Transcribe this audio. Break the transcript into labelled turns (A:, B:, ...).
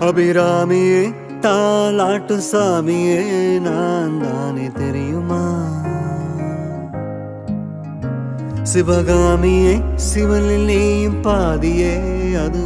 A: அபிராமியே தாலாட்டு சாமியே நான் தானே தெரியுமா? சிவகாமியே சிவனில் நீயும் பாதியே அது